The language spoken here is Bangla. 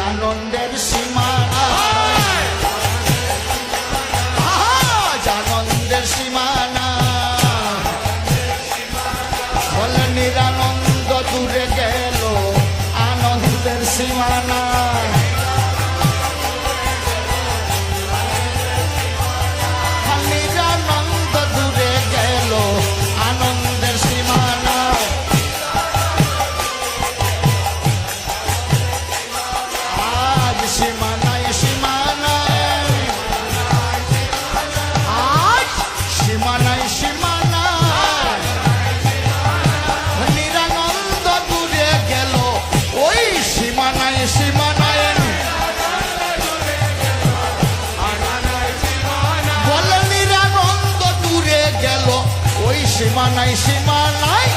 আনন্দের সীমানা আনন্দের সীমানা বলে নিরানন্দ দূরে গেল আনন্দের সীমানা নিরানন্দ দূরে গেল আনন্দের সীমানা আজ সীমানায় সীমানায় আজ সীমানায় সীমানায় নিরানন্দ দূরে গেল ওই সীমানায় সীমানায় বলে নিরানন্দ দূরে গেল ওই সীমানায় সীমানায়